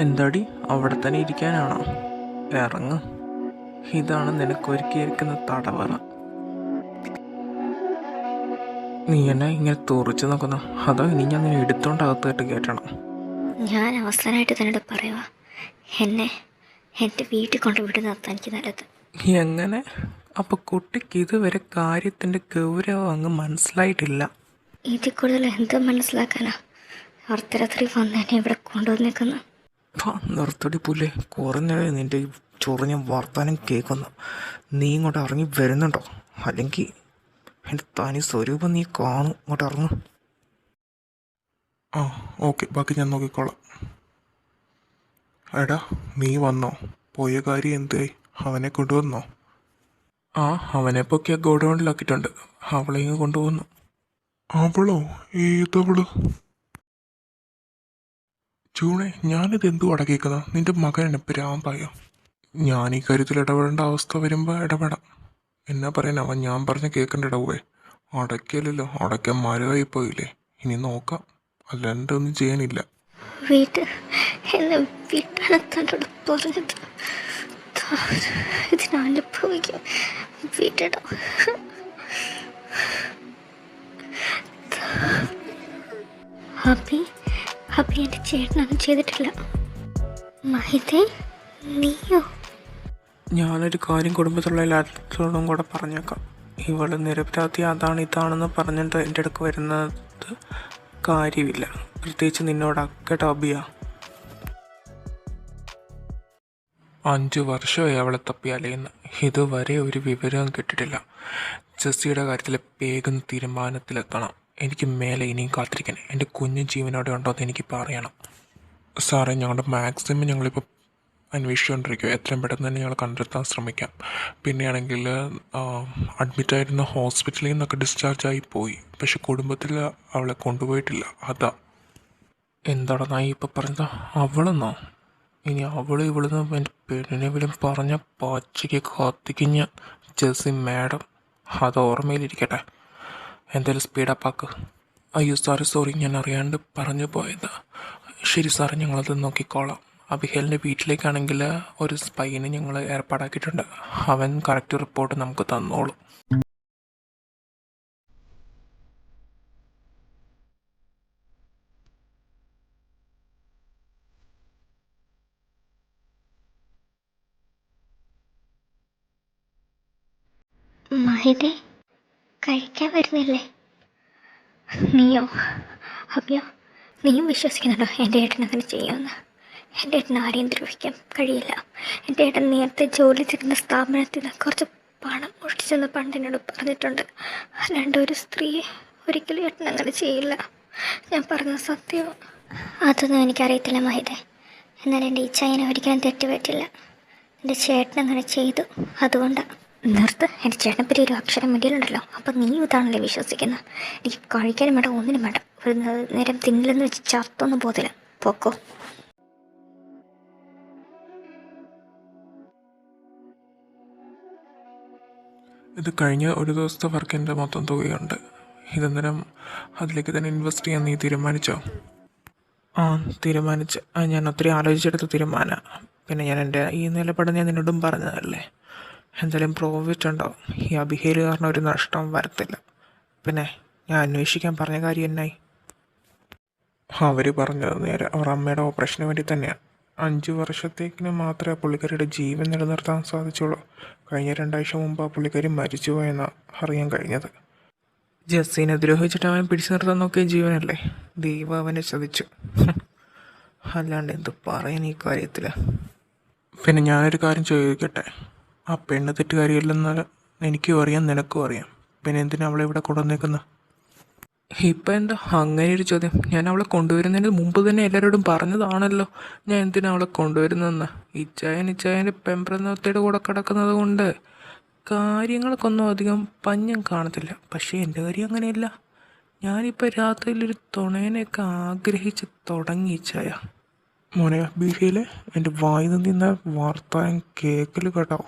എന്താടി അവിടെ തന്നെ ഇരിക്കാനാണോ? ഇറങ്ങ്. ഇതാണ് നിനക്കൊരുക്കിയിരിക്കുന്ന തടവറ. നീ എന്നെ ഇങ്ങനെ തുറച്ചു നോക്കുന്നു, അതോ ഇനി ഞാൻ നിന്നെ എടുത്തോണ്ട് അകത്തായിട്ട് കയറ്റണം? ഞാൻ അവസാനമായിട്ട് തന്നോട് പറയുക, എന്നെ എൻ്റെ വീട്ടിൽ കൊണ്ടുവിടുന്നത് എനിക്ക് നല്ലത്. എങ്ങനെ? അപ്പോൾ കുട്ടിക്ക് ഇതുവരെ കാര്യത്തിൻ്റെ ഗൗരവം അങ്ങ് മനസ്സിലായിട്ടില്ല. ഇതിൽ കൂടുതൽ എന്ത് മനസ്സിലാക്കാനാ? അർദ്ധരാത്രി വന്ന് എന്നെ ഇവിടെ കൊണ്ടുവന്നേക്കുന്നു. നിർത്തടി പുല്ലേ, കുറഞ്ഞ നിൻ്റെ ചൊറിഞ്ഞ വർത്താനം കേൾക്കുന്നു. നീ ഇങ്ങോട്ട് ഇറങ്ങി വരുന്നുണ്ടോ? അല്ലെങ്കിൽ എൻ്റെ തനി സ്വരൂപം നീ കാണും. ഇങ്ങോട്ട് ഇറങ്ങും. ആ ഓക്കെ, ബാക്കി ഞാൻ നോക്കിക്കോളാം. എടാ, നീ വന്നോ? പോയ കാര്യം എന്തായി? അവനെ കൊണ്ടുവന്നോ? ആ, അവനെ പൊക്കിയ ഗോഡൗണിലാക്കിയിട്ടുണ്ട്. അവളെ ഇങ്ങ് കൊണ്ടുപോകുന്നു. അവളോ? ഏതവള്? ജൂണെ, ഞാനിത് എന്തു അടക്കിക്കുന്ന? നിന്റെ മകൻ എന്നെ പ്രാന്തായോ? ഞാൻ ഈ കാര്യത്തിൽ ഇടപെടേണ്ട അവസ്ഥ വരുമ്പോൾ ഇടപെടാം. എന്നാ പറയാൻ, അവൻ ഞാൻ പറഞ്ഞ് കേൾക്കേണ്ട ഇടവേ. അടയ്ക്കലല്ലോ, അടയ്ക്കാൻ മരമായി പോയില്ലേ. ഇനി നോക്കാം, അല്ലാണ്ട് ഒന്നും ചെയ്യാനില്ല. വീട്ട് എന്നെ വീട്ടാണ് തന്നോട് പറഞ്ഞത്. ഇതിനനുഭവിക്കും. വീട്ടിടോ. അഭി എൻ്റെ ചേട്ടനൊന്നും ചെയ്തിട്ടില്ല. മഹിതേ, നീയോ? ഞാനൊരു കാര്യം കുടുംബത്തിലുള്ള എല്ലാത്തോടും കൂടെ പറഞ്ഞേക്കാം. ഇവള് നിരപരാധി അതാണ് ഇതാണെന്ന് പറഞ്ഞിട്ട് എൻ്റെ അടുക്ക് വരുന്നത് കാര്യമില്ല. പ്രത്യേകിച്ച് നിന്നോടൊക്കെ അബിയ. 5 വർഷമായി അവളെ തപ്പി അലയുന്നു. ഇതുവരെ ഒരു വിവരവും കിട്ടിയിട്ടില്ല. ജെസ്സിയുടെ കാര്യത്തിൽ വേഗം തീരുമാനത്തിലെത്തണം. എനിക്ക് മേലെ ഇനിയും കാത്തിരിക്കാൻ. എൻ്റെ കുഞ്ഞു ജീവനോടെ ഉണ്ടോ എന്ന് എനിക്കിപ്പോൾ അറിയണം. സാറേ, ഞങ്ങളുടെ മാക്സിമം ഞങ്ങളിപ്പോൾ അന്വേഷിച്ചുകൊണ്ടിരിക്കുക. എത്രയും പെട്ടെന്ന് തന്നെ ഞങ്ങൾ കണ്ടെത്താൻ ശ്രമിക്കാം. പിന്നെയാണെങ്കിൽ അഡ്മിറ്റായിരുന്ന ഹോസ്പിറ്റലിൽ നിന്നൊക്കെ ഡിസ്ചാർജായി പോയി. പക്ഷെ കുടുംബത്തിൽ അവളെ കൊണ്ടുപോയിട്ടില്ല. അതാ. എന്താടാ നായി ഇപ്പം പറഞ്ഞത്? അവളെന്നോ? ഇനി അവള് ഇവിടുന്ന് എൻ്റെ പെണ്ണിനെ വിലും പറഞ്ഞ പച്ചയ്ക്ക് കത്തിക്കിഞ്ഞ ജെസ്സി മാഡം. അത് ഓർമ്മയിലിരിക്കട്ടെ. എന്തായാലും സ്പീഡപ്പാക്ക്. അയ്യോ സാറേ, സോറി, ഞാൻ അറിയാണ്ട് പറഞ്ഞു പോയതാ. ശരി സാറേ, ഞങ്ങളത് നോക്കിക്കോളാം. അബിഹേലിൻ്റെ വീട്ടിലേക്കാണെങ്കിൽ ഒരു സ്പൈനെ ഞങ്ങൾ ഏർപ്പാടാക്കിയിട്ടുണ്ട്. അവൻ കറക്റ്റ് റിപ്പോർട്ട് നമുക്ക് തന്നോളും. മഹിതേ, കഴിക്കാൻ വരുന്നില്ലേ? നീയോ? അഭ്യോ, നീയും വിശ്വസിക്കുന്നുണ്ടോ എൻ്റെ ഏട്ടൻ അങ്ങനെ ചെയ്യുമെന്ന്? എൻ്റെ ഏട്ടൻ ആരെയും ദ്രോഹിക്കാൻ കഴിയില്ല. എൻ്റെ ഏട്ടൻ നേരത്തെ ജോലി ചെയ്യുന്ന സ്ഥാപനത്തിൽ നിന്ന് കുറച്ച് പണം മോഷ്ടിച്ചെന്ന് പണ്ട് എന്നോട് പറഞ്ഞിട്ടുണ്ട്. അല്ലാണ്ട് ഒരു സ്ത്രീയെ ഒരിക്കലും ഏട്ടൻ അങ്ങനെ ചെയ്യില്ല. ഞാൻ പറഞ്ഞത് സത്യവും. അതൊന്നും എനിക്കറിയത്തില്ല മഹിതേ. എന്നാൽ എൻ്റെ ഇച്ഛായനെ ഒരിക്കലും തെറ്റുപറ്റില്ല. എൻ്റെ ചേട്ടൻ അങ്ങനെ ചെയ്തു, അതുകൊണ്ടാണ്. നിർത്ത്. എൻ്റെ ചേട്ടനെ പറ്റി ഒരു അക്ഷരം മിണ്ടിയിലുണ്ടല്ലോ. അപ്പം നീ ഇതാണല്ലേ വിശ്വസിക്കുന്നത്? എനിക്ക് കഴിക്കാനും വേണ്ട, ഒന്നിനും വേണ്ട. ഒരു നേരം തിന്നില്ലെന്ന് വെച്ച് ചത്തൊന്നും പോകത്തില്ല. പോക്കോ. ഇത് കഴിഞ്ഞ ഒരു ദിവസത്തെ വർക്കിൻ്റെ മൊത്തം തുകയുണ്ട്. ഇതന്നേരം അതിലേക്ക് തന്നെ ഇൻവെസ്റ്റ് ചെയ്യാൻ നീ തീരുമാനിച്ചോ? ആ, തീരുമാനിച്ച്. ഞാൻ ഒത്തിരി ആലോചിച്ചെടുത്ത തീരുമാനം. പിന്നെ ഞാൻ എൻ്റെ ഈ നിലപാട് ഞാൻ നിന്നോടും പറഞ്ഞതല്ലേ. എന്തായാലും പ്രോഫിറ്റ് ഉണ്ടാവും. ഈ അബിഹേൽ കാരണം ഒരു നഷ്ടം വരത്തില്ല. പിന്നെ ഞാൻ അന്വേഷിക്കാൻ പറഞ്ഞ കാര്യം എന്നായി? അവർ പറഞ്ഞത് നേരെ അവർ അമ്മയുടെ ഓപ്പറേഷന് വേണ്ടി തന്നെയാണ്. 5 വർഷത്തേക്കിന് മാത്രമേ പുള്ളിക്കാരിയുടെ ജീവൻ നിലനിർത്താൻ സാധിച്ചുള്ളൂ. കഴിഞ്ഞ 2 ആഴ്ച മുമ്പ് ആ പുള്ളിക്കാരി മരിച്ചുപോയെന്നാണ് അറിയാൻ കഴിഞ്ഞത്. ജെസ്സിനെ ദ്രോഹിച്ചിട്ട് അവൻ പിടിച്ചു നിർത്താൻ നോക്കിയ ജീവനല്ലേ. ദൈവം അവനെ ചതിച്ചു. അല്ലാണ്ട് എന്ത് പറയാൻ ഈ കാര്യത്തിൽ? പിന്നെ ഞാനൊരു കാര്യം ചോദിക്കട്ടെ? ആ പെണ്ണ് തെറ്റുകാരിയല്ലെന്ന് എനിക്കും അറിയാം, നിനക്കും അറിയാം. പിന്നെ എന്തിനാ അവളെ ഇവിടെ കൊണ്ടുവന്നേക്കുന്നത്? ഇപ്പം എന്താ അങ്ങനെ ഒരു ചോദ്യം? ഞാൻ അവളെ കൊണ്ടുവരുന്നതിന് മുമ്പ് തന്നെ എല്ലാവരോടും പറഞ്ഞതാണല്ലോ ഞാൻ എന്തിനാ അവളെ കൊണ്ടുവരുന്നതെന്ന്. ഇച്ചായൻ്റെ പെമ്പ്രനോത്തയുടെ കൂടെ കിടക്കുന്നത് കൊണ്ട് കാര്യങ്ങൾക്കൊന്നും അധികം പഞ്ഞം കാണത്തില്ല. പക്ഷേ എൻ്റെ കാര്യം അങ്ങനെയല്ല. ഞാനിപ്പോൾ രാത്രിയിലൊരു തുണേനെയൊക്കെ ആഗ്രഹിച്ച് തുടങ്ങി ഇച്ചായ. മോനെ ബീഫിയിലെ എൻ്റെ വായിൽ നിന്ന വാർത്താൻ കേക്കൽ കേട്ടോ.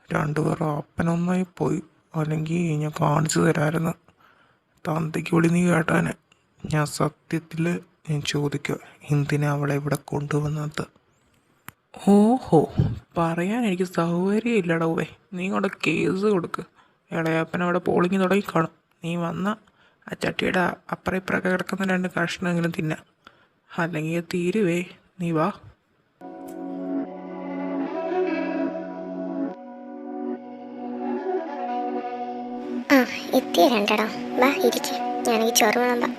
2 പേർ അപ്പനൊന്നായി പോയി. അല്ലെങ്കിൽ ഞാൻ കാണിച്ചു തരാമായിരുന്നു. തന്തയ്ക്ക് വിളി നീ കേട്ടാനെ. ഞാൻ സത്യത്തിൽ ഞാൻ ചോദിക്കുക, എന്തിനാ അവളെ ഇവിടെ കൊണ്ടുവന്നത്? ഓഹോ, പറയാൻ എനിക്ക് സൗകര്യം ഇല്ലടവേ. നീ കൊണ്ട് കേസ് കൊടുക്ക്. ഇളയപ്പൻ അവിടെ പോളിങ് തുടങ്ങി കാണും. നീ വന്ന ആ ചട്ടിയുടെ അപ്പുറം ഇപ്പുറമൊക്കെ കിടക്കുന്ന 2 കഷ്ണമെങ്കിലും തിന്നാം. അല്ലെങ്കിൽ തീരുവേ. നീ വാ. ആ എത്തിയ രണ്ടെണ്ണം. വാ ഇരിക്ക്, ഞാനെങ്കിൽ ചോറ് വിളമ്പാം.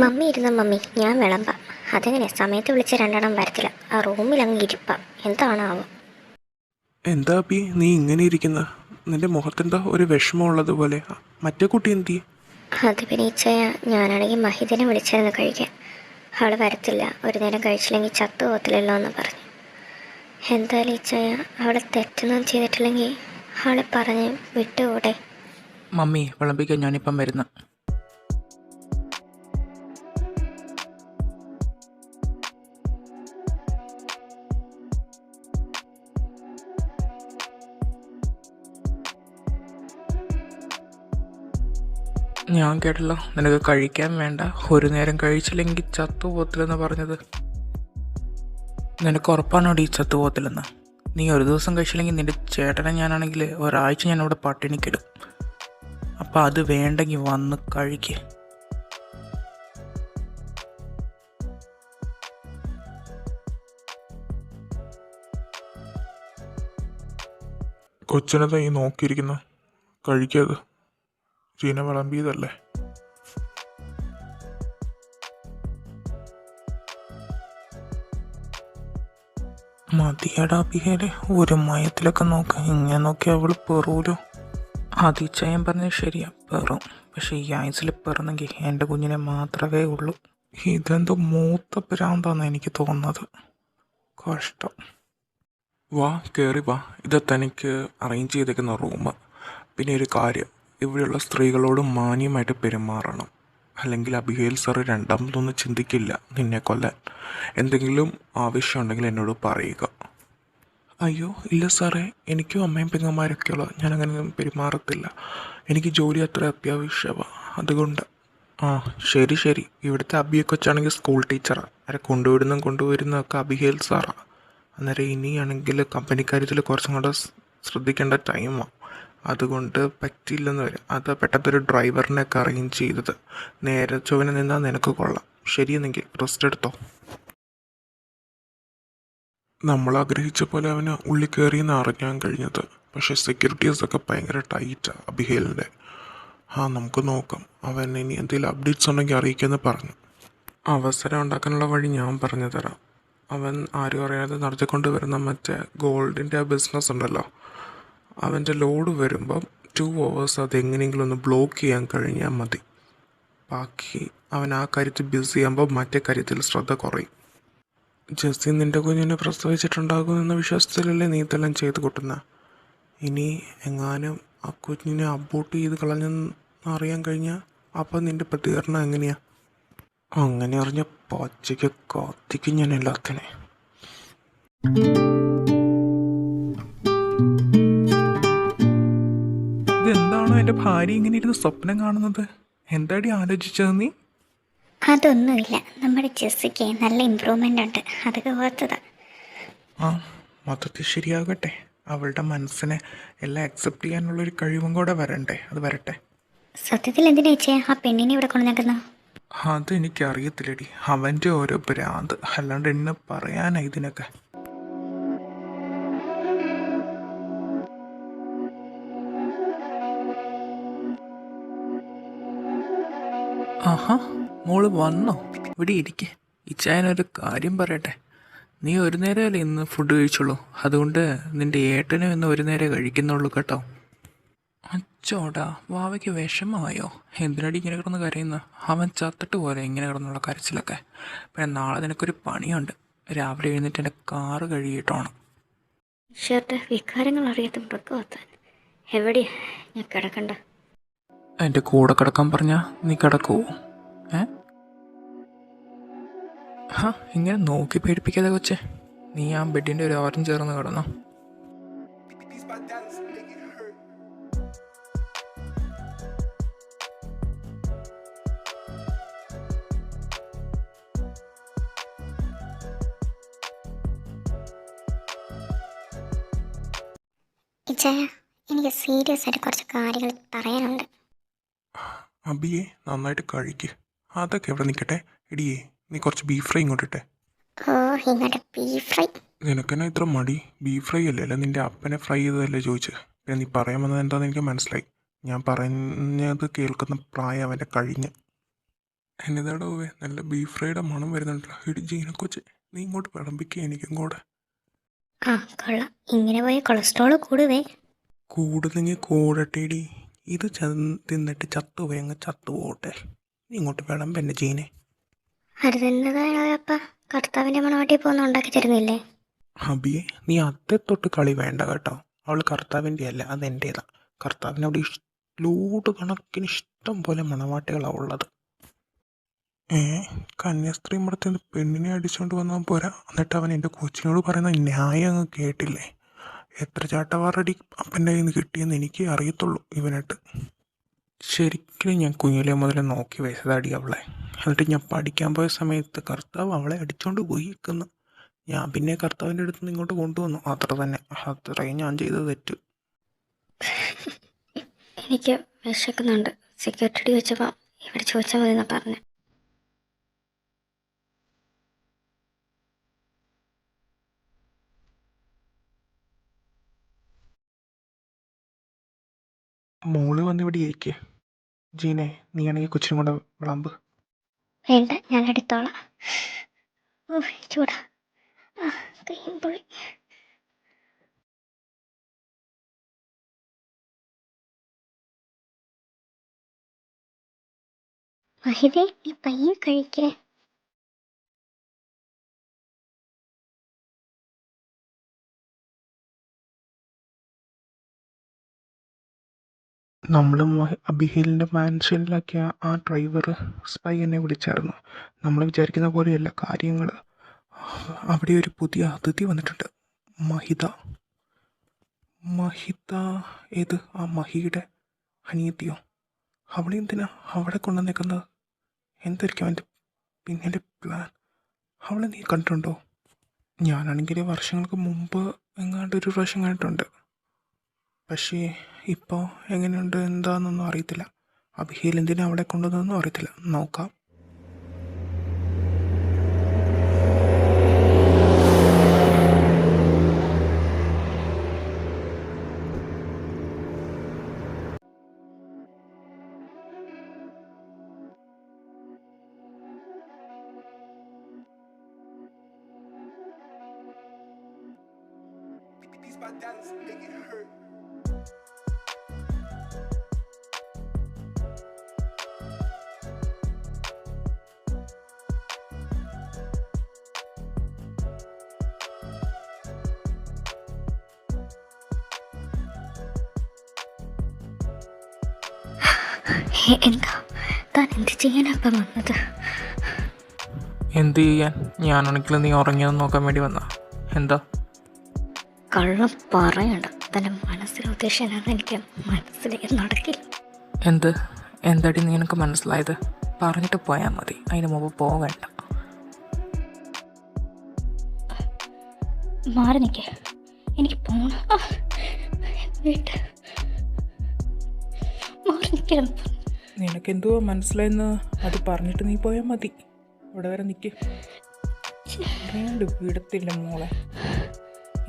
മമ്മി ഇരുന്ന മമ്മി, ഞാൻ വിളമ്പാം. അതെങ്ങനെ സമയത്ത് വിളിച്ച രണ്ടെണ്ണം വരത്തില്ല. ആ റൂമിൽ അങ്ങ് ഇരിപ്പാം. എന്താണാവോ? എന്താ അപ്പി നീ ഇങ്ങനെ ഇരിക്കുന്ന? നിന്റെ മുഖത്തെന്താ ഒരു വിഷമമുള്ളതുപോലെ? മറ്റേ കുട്ടി എന്തി? അത് പിന്നെ ഇച്ചയ, ഞാനാണെങ്കിൽ മഹിതനെ വിളിച്ചായിരുന്നു കഴിക്കാൻ. അവൾ വരത്തില്ല, ഒരു നേരം കഴിച്ചില്ലെങ്കിൽ ചത്തു പോകത്തില്ലല്ലോ എന്ന് പറഞ്ഞു. എന്തായാലും ഇച്ചയ, അവളെ തെറ്റൊന്നും ചെയ്തിട്ടില്ലെങ്കിൽ അവളെ പറഞ്ഞ് വിട്ടുകൂടെ? മമ്മി വിളമ്പിക്കാൻ ഞാനിപ്പം വരുന്ന. ഞാൻ കേട്ടല്ലോ, നിനക്ക് കഴിക്കാൻ വേണ്ട, ഒരു നേരം കഴിച്ചില്ലെങ്കിൽ ചത്തുപോകത്തില്ലെന്ന് പറഞ്ഞത്. നിനക്ക് ഉറപ്പാണോടി ചത്തുപോകത്തില്ലെന്ന്? നീ ഒരു ദിവസം കഴിച്ചില്ലെങ്കിൽ നിന്റെ ചേട്ടനെ ഞാനാണെങ്കിൽ ഒരാഴ്ച ഞാനിവിടെ പട്ടിണിക്കിടും. അപ്പം അത് വേണ്ടെങ്കിൽ വന്ന് കഴിക്ക്. കൊച്ചിനെന്താ ഈ നോക്കിയിരിക്കുന്ന? കഴിക്കാത്, ചീന വിളമ്പിയതല്ലേ. മതിയടാ പിഹേലെ, ഒരു മയത്തിലൊക്കെ നോക്ക്. ഇങ്ങനെ നോക്കി അവള് പെറൂലോ. അതിച്ചയം പറഞ്ഞത് ശരിയാ, പെറും. പക്ഷെ ഈ ആയുസിൽ പെറുന്നെങ്കിൽ എൻ്റെ കുഞ്ഞിനെ മാത്രമേ ഉള്ളൂ. ഇതെന്തോ മൂത്ത ഭ്രാന്താന്ന് എനിക്ക് തോന്നുന്നത്. കഷ്ടം. വാ കയറി വാ. ഇത് തനിക്ക് അറേഞ്ച് ചെയ്തേക്കുന്ന റൂം. പിന്നെ ഒരു കാര്യം, ഇവിടെയുള്ള സ്ത്രീകളോട് മാന്യമായിട്ട് പെരുമാറണം. അല്ലെങ്കിൽ അബിഗേൽ സാറ് രണ്ടാമതൊന്നും ചിന്തിക്കില്ല നിന്നെ കൊല്ലാൻ. എന്തെങ്കിലും ആവശ്യമുണ്ടെങ്കിൽ എന്നോട് പറയുക. അയ്യോ ഇല്ല സാറേ, എനിക്കും അമ്മയും പെങ്ങന്മാരൊക്കെ ഉള്ളത്, ഞാനങ്ങനെ പെരുമാറത്തില്ല. എനിക്ക് ജോലി അത്ര അത്യാവശ്യമാണ്, അതുകൊണ്ട്. ആ ശരി ശരി. ഇവിടുത്തെ അബിയെ കൊച്ചാണെങ്കിൽ സ്കൂൾ ടീച്ചറാണ്. അവരെ കൊണ്ടുവരുന്നതൊക്കെ അബിഗേൽ സാറാണ്. അന്നേരം ഇനിയാണെങ്കിൽ കമ്പനിക്കാര്യത്തിൽ കുറച്ചും കൂടെ ശ്രദ്ധിക്കേണ്ട ടൈമാണ്. അതുകൊണ്ട് പറ്റിയില്ലെന്ന് വരും. അത് പെട്ടെന്നൊരു ഡ്രൈവറിനെയൊക്കെ അറേഞ്ച് ചെയ്തത്. നേരെ ചൊവ്വനെ നിന്നാൽ നിനക്ക് കൊള്ളാം. ശരിയെന്നെങ്കിൽ റെസ്റ്റ് എടുത്തോ. നമ്മൾ ആഗ്രഹിച്ച പോലെ അവന് ഉള്ളിൽ കയറിയെന്ന് അറിഞ്ഞാൻ കഴിഞ്ഞത്. പക്ഷേ സെക്യൂരിറ്റീസൊക്കെ ഭയങ്കര ടൈറ്റാണ് അബിഹേലിൻ്റെ. നമുക്ക് നോക്കാം. അവൻ ഇനി എന്തെങ്കിലും അപ്ഡേറ്റ്സ് ഉണ്ടെങ്കിൽ അറിയിക്കുമെന്ന് പറഞ്ഞു. അവസരം ഉണ്ടാക്കാനുള്ള വഴി ഞാൻ പറഞ്ഞു തരാം. അവൻ ആരും അറിയാതെ നടത്തിക്കൊണ്ട് വരുന്ന മറ്റേ ഗോൾഡിൻ്റെ ആ ബിസിനസ് ഉണ്ടല്ലോ, അവൻ്റെ ലോഡ് വരുമ്പം 2 hours അതെങ്ങനെയെങ്കിലും ഒന്ന് ബ്ലോക്ക് ചെയ്യാൻ കഴിഞ്ഞാൽ മതി. ബാക്കി അവൻ ആ കാര്യത്തിൽ ബിസി ആകുമ്പോൾ മറ്റേ കാര്യത്തിൽ ശ്രദ്ധ കുറയും. ജെസ്സി നിൻ്റെ കുഞ്ഞിനെ പ്രസവിച്ചിട്ടുണ്ടാകുമെന്ന വിശ്വാസത്തിലല്ലേ നീ ഇതെല്ലാം ചെയ്ത് കൂട്ടുന്ന. ഇനി എങ്ങാനും ആ കുഞ്ഞിനെ അബോട്ട് ചെയ്ത് കളഞ്ഞെന്ന് അറിയാൻ കഴിഞ്ഞാൽ അപ്പം നിൻ്റെ പ്രതികരണം എങ്ങനെയാ? അങ്ങനെ അറിഞ്ഞ പച്ചയ്ക്ക് കാത്തിക്കും ഞാൻ എല്ലാത്തിനെ. ഇതെന്താണോ എൻ്റെ ഭാര്യ ഇങ്ങനെ ഇരുന്ന് സ്വപ്നം കാണുന്നത്? എന്താടി ആലോചിച്ചത് നീ? അതൊന്നുമില്ല, നമ്മുടെ ജെസ്സിക്ക് നല്ല ഇമ്പ്രൂവ്മെൻ്റ് ഉണ്ട്, അതൊക്കെ ഓർത്തതാ. ആ മൊത്തത്തിൽ ശരിയാകട്ടെ. അവളുടെ മനസ്സിനെ എല്ലാം അക്സെപ്റ്റ് ചെയ്യാനുള്ളൊരു കഴിവും കൂടെ വരണ്ടേ, അത് വരട്ടെ. സത്യത്തിൽ എന്തിനാ ചേച്ചി ആ പെണ്ണിനെ ഇവിടെ കൊണ്ടുവന്നേക്കുന്നു? അതെനിക്കറിയത്തില്ലടി, അവൻ്റെ ഓരോ ഭ്രാന്ത്. അല്ലാണ്ട് എന്നെ പറയാനാ ഇതിനൊക്കെ. ആഹാ, മോള് വന്നോ? ഇവിടെ ഇരിക്കെ. ഇച്ചായനൊരു കാര്യം പറയട്ടെ. നീ ഒരു നേരമല്ലേ ഇന്ന് ഫുഡ് കഴിച്ചുള്ളൂ, അതുകൊണ്ട് നിൻ്റെ ഏട്ടനും ഇന്ന് ഒരു നേരം കഴിക്കുന്നുള്ളൂ കേട്ടോ. അച്ചോടാ, വാവയ്ക്ക് വിഷമമായോ? എന്തിനടി ഇങ്ങനെ കിടന്ന് കരയുന്ന? അവൻ ചത്തിട്ട് പോലെ ഇങ്ങനെ കിടന്നുള്ള കരച്ചിലൊക്കെ. പിന്നെ നാളെ നിനക്കൊരു പണിയുണ്ട്. രാവിലെ എഴുന്നേറ്റ് എൻ്റെ കാറ് കഴുകിയിട്ടോണം. ഈശ്വരൻ്റെ വികാരങ്ങൾ അറിയാത്ത മൃഗവത്താൻ. എവിടെയാ ഞാൻ കിടക്കണ്ട? എൻ്റെ കൂടെ കിടക്കാൻ പറഞ്ഞാൽ നീ കിടക്കുവോ? ഇങ്ങനെ നോക്കി പേടിപ്പിക്കാതെ കൊച്ചേ. നീ ആ ബെഡിൻ്റെ ഒരു ഓരം ചേർന്ന് കിടന്നോ. ഇച്ചായ, എനിക്ക് സീരിയസ് ആയിട്ട് കുറച്ച് കാര്യങ്ങൾ പറയാനുണ്ട്. അബിയെ നന്നായിട്ട് കഴിക്ക്. അതൊക്കെ എവിടെ നിൽക്കട്ടെ. ഇടിയേ, നീ കുറച്ച് ബീഫ് ഫ്രൈ ഇങ്ങോട്ടിട്ടെ. ഓ, ഇങ്ങോട്ട് ബീഫ് ഫ്രൈ. നിനക്കെന്നാ ഇത്ര മടി? ബീഫ് ഫ്രൈ അല്ലേ? അല്ല നിൻ്റെ അപ്പനെ ഫ്രൈ ചെയ്തതല്ലേ ചോദിച്ചത്? പിന്നെ നീ പറയാൻ വന്നത് എന്താണെന്ന് എനിക്ക് മനസ്സിലായി. ഞാൻ പറഞ്ഞത് കേൾക്കുന്ന പ്രായം അവൻ്റെ കഴിഞ്ഞ്. എന്നതാടോ നല്ല ബീഫ് ഫ്രൈയുടെ മണം വരുന്നുണ്ടല്ലോ. ഇടി ജീനക്കൊച്ച്, നീ ഇങ്ങോട്ട് വിളമ്പിക്കുക എനിക്കും കൂടെ. ആ, കൊള്ളാം. ഇങ്ങനെ പോയി കൊളസ്ട്രോൾ കൂടുവേ. കൂടുന്നെങ്കിൽ കൂടട്ടേടി. ഇത് തിന്നിട്ട് ചത്തുപോയി അങ്ങ് ചത്തുപോട്ടെ. നീ ഇങ്ങോട്ട് വിളമ്പ എൻ്റെ ജീനെ. അരുതെന്നതായപ്പ കർത്താവിൻ്റെ മണവാട്ടി പോകുന്ന ഉണ്ടാക്കി തരുന്നില്ലേ? ഹബിയെ, നീ അത്തെ തൊട്ട് കളി വേണ്ട കേട്ടോ. അവൾ കർത്താവിൻ്റെ അല്ല, അതെൻ്റേതാ. കർത്താവിനവിടെ ലൂട് കണക്കിന് ഇഷ്ടം പോലെ മണവാട്ടികളാണ് ഉള്ളത്. കന്യാസ്ത്രീ മഠത്തിൽ പെണ്ണിനെ അടിച്ചുകൊണ്ട് വന്നാൽ പോരാ, എന്നിട്ട് അവൻ എൻ്റെ കൊച്ചിനോട് പറയുന്ന ന്യായം അങ്ങ് കേട്ടില്ലേ? എത്ര ചാട്ടവാറടി അപ്പൻ്റെ കയ്യിൽ നിന്ന് കിട്ടിയെന്ന് എനിക്ക് അറിയത്തുള്ളൂ ഇവനായിട്ട്. ശരിക്കും ഞാൻ കുഞ്ഞിലെ മുതൽ നോക്കി വയസ്സതടി അവളെ. എന്നിട്ട് ഞാൻ പഠിക്കാൻ പോയ സമയത്ത് കർത്താവ് അവളെ അടിച്ചുകൊണ്ട് പോയിരിക്കുന്നു. ഞാൻ പിന്നെ കർത്താവിൻ്റെ അടുത്ത് നിന്ന് ഇങ്ങോട്ട് കൊണ്ടുവന്നു, അത്ര തന്നെ. അത്രയും ഞാൻ ചെയ്ത തെറ്റ്. എനിക്ക് വിശക്കുന്നുണ്ട്. സെക്യൂരിറ്റി വെച്ചപ്പോൾ ഇവിടെ ചോദിച്ചാൽ മതി എന്നാ പറഞ്ഞു. മോള് വന്ന് ഇവിടെ ഇരിക്കേ. ജീനെ, നീ ആണെങ്കിൽ കൊച്ചിനും കൊണ്ട് വിളമ്പ്. വേണ്ട, ഞാൻ എടുത്തോളാം. ഓ, ചൂടാ. ആ, കയ്യും പൊളി. മഹിതേ, നീ പയ്യെ കഴിക്കേ. നമ്മൾ അബിഹേലിൻ്റെ മാൻഷനിലാക്കിയ ആ ഡ്രൈവർ സ്പൈ എന്നെ വിളിച്ചായിരുന്നു. നമ്മൾ വിചാരിക്കുന്ന പോലെയല്ല കാര്യങ്ങൾ. അവിടെ ഒരു പുതിയ അതിഥി വന്നിട്ടുണ്ട്, മഹിത. മഹിത ഏത്? ആ മഹിയുടെ അനിയത്തിയോ? അവളെന്തിനാ അവിടെ കൊണ്ടുവന്നേക്കുന്നത്? എന്തായിരിക്കും അവൻ്റെ പിന്നിലെ പ്ലാൻ? അവളെ നീ കണ്ടിട്ടുണ്ടോ? ഞാനാണെങ്കിൽ വർഷങ്ങൾക്ക് മുമ്പ് എങ്ങാണ്ട് ഒരു പ്രാവശ്യം കണ്ടിട്ടുണ്ട്. പക്ഷേ ഇപ്പോൾ എങ്ങനെയുണ്ട് എന്താണെന്നൊന്നും അറിയത്തില്ല. അബിഹേൽ എന്തിനാ അവിടെ കൊണ്ടുവന്നതെന്നും അറിയത്തില്ല. നോക്കാം. എന്താ താൻ എന്ത് ചെയ്യാനപ്പം വന്നത്? എന്ത് ചെയ്യാൻ? ഞാനാണെങ്കിലും നീ ഉറങ്ങിയെന്ന് നോക്കാൻ വേണ്ടി വന്ന. എന്താ? കള്ളം പറയണ്ട. തൻ്റെ മനസ്സിൽ ഉദ്ദേശിച്ചാണ് എനിക്ക് മനസ്സിലേക്ക് നടക്കില്ല. എന്താടി നിനക്ക് മനസ്സിലായത്? പറഞ്ഞിട്ട് പോയാൽ മതി, അതിന് മുമ്പ് പോകണ്ട. മാറി നിൽക്കേ, എനിക്ക് പോണം. വീട്ട് മാറി നിൽക്കണം. നിനക്കെന്തുവാ മനസ്സിലായെന്ന് അത് പറഞ്ഞിട്ട് നീ പോയാൽ മതി. ഇവിടെ വരെ നിൽക്ക്. വിടത്തില്ല മോളെ.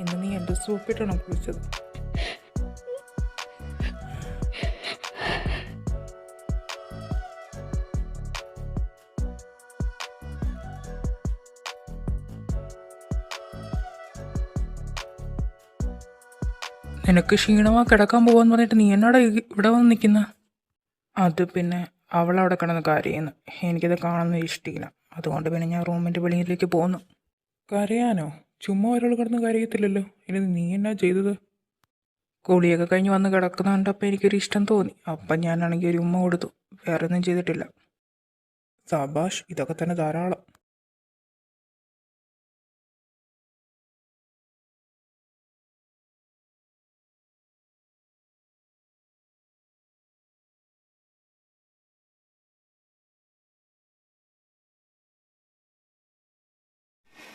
ഇന്ന് നീ എന്ത് സൂപ്പിട്ടാണോ കുളിച്ചത്? നിനക്ക് ക്ഷീണമാ കിടക്കാൻ പോകാന്ന് പറഞ്ഞിട്ട് നീ എന്നോട് ഇവിടെ വന്ന് നിൽക്കുന്ന? അത് പിന്നെ അവളവിടെ കിടന്ന് കരയുന്നു. എനിക്കത് കാണുന്നത് ഇഷ്ടമില്ല. അതുകൊണ്ട് പിന്നെ ഞാൻ റൂമിൻ്റെ വെളിയിലേക്ക് പോന്നു. കരയാനോ? ചുമ്മാ ഒരാൾ കിടന്ന് കരയത്തില്ലല്ലോ. ഇനി നീ എന്നാ ചെയ്തത്? കുളിയൊക്കെ കഴിഞ്ഞ് വന്ന് കിടക്കുന്ന കണ്ടപ്പോൾ എനിക്കൊരു ഇഷ്ടം തോന്നി. അപ്പം ഞാനാണെങ്കിൽ ഒരു ഉമ്മ കൊടുത്തു. വേറെ ഒന്നും ചെയ്തിട്ടില്ല. സബാഷ്, ഇതൊക്കെ തന്നെ ധാരാളം.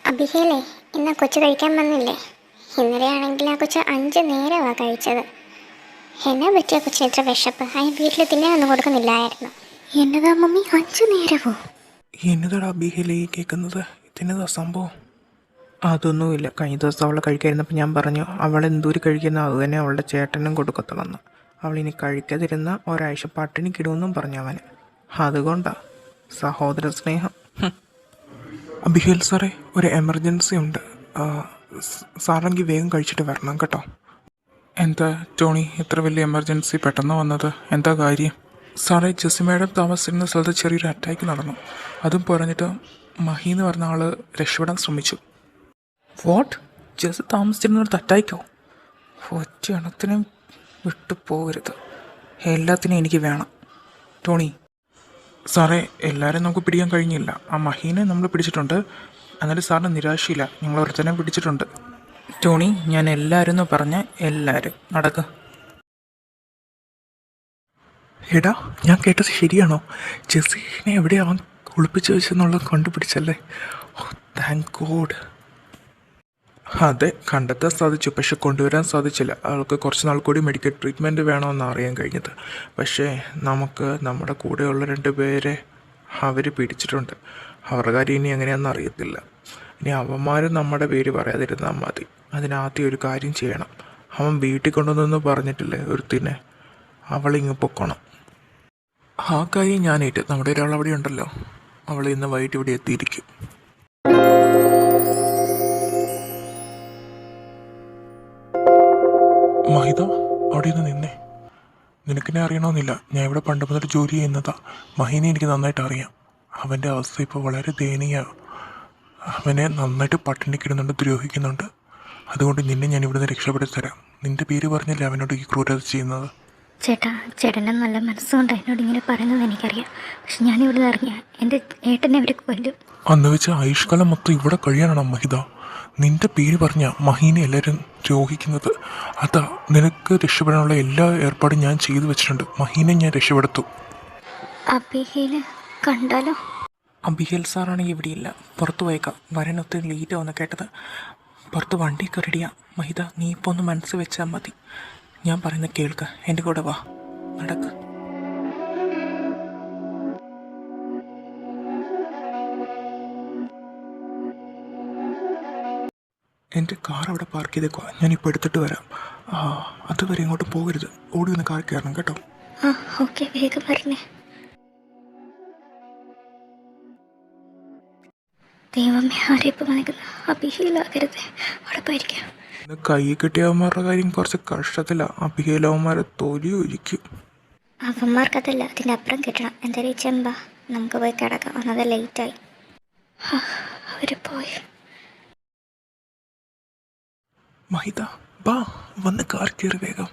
അബിഹേലേ, ഇന്ന് കൊച്ചു കഴിക്കാൻ വന്നില്ലേ? ഇന്നലെയാണെങ്കിൽ ആ കൊച്ച് 5 നേരമാണ് കഴിച്ചത്. എന്നാ പറ്റിയ കൊച്ചിന് ഇത്ര വിശപ്പ്? അതിന് വീട്ടിൽ തിന്നാനൊന്നും കൊടുക്കുന്നില്ലായിരുന്നു. എന്നതാ മമ്മി, 5 നേരമോ? എന്നതാടാ അബിഹേലി കേൾക്കുന്നത്? ഇതിനതാ സംഭവം? അതൊന്നുമില്ല. കഴിഞ്ഞ ദിവസം അവളെ കഴിക്കാതിരുന്നപ്പോൾ ഞാൻ പറഞ്ഞു അവൾ എന്തൂരി കഴിക്കുന്ന അത് തന്നെ അവളുടെ ചേട്ടനും കൊടുക്കത്തുള്ളെന്ന്. അവളിനി കഴിക്കാതിരുന്ന ഒരാഴ്ച പട്ടിണിക്കിടുമെന്നും പറഞ്ഞു അവന്. അതുകൊണ്ടാ സഹോദര സ്നേഹം. അബിഹേൽ സാറേ, ഒരു എമർജൻസി ഉണ്ട്. സാറെങ്കിൽ വേഗം കഴിച്ചിട്ട് വരണം കേട്ടോ. എന്താ ടോണി, ഇത്ര വലിയ എമർജൻസി പെട്ടെന്ന് വന്നത്? എന്താ കാര്യം? സാറേ, ജെസ്സി മാഡം താമസിച്ചിരുന്ന സ്ഥലത്ത് ചെറിയൊരു അറ്റാക്ക് നടന്നു. അതും പറഞ്ഞിട്ട് മഹി എന്ന് പറഞ്ഞ ആൾ രക്ഷപ്പെടാൻ ശ്രമിച്ചു. വാട്ട്? ജെസ്സി താമസിച്ചിരുന്നൊരു അറ്റാക്കോ? ഒറ്റ എണ്ണത്തിനും വിട്ടു പോകരുത്. എല്ലാത്തിനും എനിക്ക് വേണം ടോണി. സാറേ, എല്ലാവരും നമുക്ക് പിടിക്കാൻ കഴിഞ്ഞില്ല. ആ മഹീനെ നമ്മൾ പിടിച്ചിട്ടുണ്ട്. എന്നാലും സാറിന് നിരാശയില്ല, ഞങ്ങൾ ഒരുത്തനെ പിടിച്ചിട്ടുണ്ട്. ടോണി, ഞാൻ എല്ലാവരും എന്ന് പറഞ്ഞ എല്ലാവരും നടക്കുക. എടാ, ഞാൻ കേട്ടത് ശരിയാണോ? ജെസ്സിനെ എവിടെയാവാൻ ഒളിപ്പിച്ച് വെച്ചെന്നുള്ളത് കണ്ടുപിടിച്ചല്ലേ? Thank God. അതെ, കണ്ടെത്താൻ സാധിച്ചു, പക്ഷെ കൊണ്ടുവരാൻ സാധിച്ചില്ല. അവൾക്ക് കുറച്ച് നാൾ കൂടി മെഡിക്കൽ ട്രീറ്റ്മെൻറ്റ് വേണമെന്ന് അറിയാൻ കഴിഞ്ഞത്. പക്ഷേ നമുക്ക് നമ്മുടെ കൂടെയുള്ള 2 പേരെ അവർ പിടിച്ചിട്ടുണ്ട്. അവരുടെ കാര്യം ഇനി എങ്ങനെയാണെന്ന് അറിയത്തില്ല. ഇനി അവന്മാരും നമ്മുടെ പേര് പറയാതിരുന്നാൽ മതി. അതിനാദ്യം ഒരു കാര്യം ചെയ്യണം. അവൻ വീട്ടിൽ കൊണ്ടുവന്നെന്ന് പറഞ്ഞിട്ടില്ലേ ഒരുത്തിനെ, അവളിങ്ങ് പൊക്കണം. ആ കാര്യം ഞാനേറ്റ്. നമ്മുടെ ഒരാൾ അവിടെ ഉണ്ടല്ലോ, അവൾ ഇന്ന് വൈകിട്ട് ഇവിടെ എത്തിയിരിക്കും. മഹിത, അവിടെ നിന്ന് നിന്നേ. നിനക്കെന്നെ അറിയണമെന്നില്ല, ഞാൻ ഇവിടെ പണ്ട് മുതൽ ജോലി ചെയ്യുന്നതാ. മഹീനെ എനിക്ക് നന്നായിട്ട് അറിയാം. അവൻ്റെ അവസ്ഥ ഇപ്പോൾ വളരെ ദയനീയമാണ്. അവനെ നന്നായിട്ട് പട്ടിണിക്കിടുന്നുണ്ട്, ദ്രോഹിക്കുന്നുണ്ട്. അതുകൊണ്ട് നിന്നെ ഞാൻ ഇവിടുന്ന് രക്ഷപ്പെടുത്തി തരാം. നിൻ്റെ പേര് പറഞ്ഞല്ലേ അവനോട് ഈ ക്രൂരത ചെയ്യുന്നത്? ചേട്ടൻ്റെ നല്ല മനസ്സുകൊണ്ട് എന്നോട് ഇങ്ങനെ പറയുന്നത് എനിക്കറിയാം. പക്ഷെ ഞാനിവിടെ ഇറങ്ങിയ എൻ്റെ ഏട്ടനെ അവർ കൊല്ലും. അന്ന് വെച്ച് ആയുഷ്കാലം മൊത്തം ഇവിടെ കഴിയാനാണോ മഹിത? നിൻ്റെ പേര് പറഞ്ഞ മഹീനെ എല്ലാവരും ദ്രോഹിക്കുന്നത്. അതാ, നിനക്ക് രക്ഷപ്പെടാനുള്ള എല്ലാ ഏർപ്പാടും ഞാൻ ചെയ്തു വെച്ചിട്ടുണ്ട്. മഹീനെ ഞാൻ രക്ഷപ്പെടുത്തും. അബിഹേൽ കണ്ടാലോ? അബിഹേൽ സാറാണെങ്കിൽ ഇവിടെയില്ല, പുറത്ത് പോയേക്കാം. വരാനൊത്തിരി ലേറ്റ് ആവുന്ന കേട്ടത്. പുറത്ത് വണ്ടി കയറിയാ. മഹിത, നീ ഇപ്പോൾ ഒന്ന് മനസ്സ് വെച്ചാൽ മതി. ഞാൻ പറയുന്നത് കേൾക്ക, എൻ്റെ കൂടെ വാ, നടക്ക്. എൻ്റെ കാർ അവിടെ പാർക്ക് ചെയ്തേക്കുക, ഞാനിപ്പോൾ എടുത്തിട്ട് വരാം. അതുവരെ ഇങ്ങോട്ട് പോകരുത്, ഓടി വന്ന് കാർ കയറണം കേട്ടോ. ആ ഓക്കെ, വേഗം വരണേ. ദൈവമേ, ആരെയിപ്പോൾ വന്നിരിക്കുന്നു? അബിഹേലാകരുതേ, അവിടെ പോയിരിക്കാം. കൈ കിട്ടിയവന്മാരുടെ കാര്യം കുറച്ച് കഷ്ടത്തിലാണ്. അബിഹേലവന്മാരെ തൊലി ഒഴിക്കും. അവന്മാർക്കതല്ല, അതിൻ്റെ അപ്പുറം കിട്ടണം. എന്തായാലും ചെമ്പ, നമുക്ക് പോയി കിടക്കാം. ഒന്നത് ലേറ്റായി. അവർ പോയി. മഹിത, ബാ, വന്ന് കാർ കയറി വേഗം.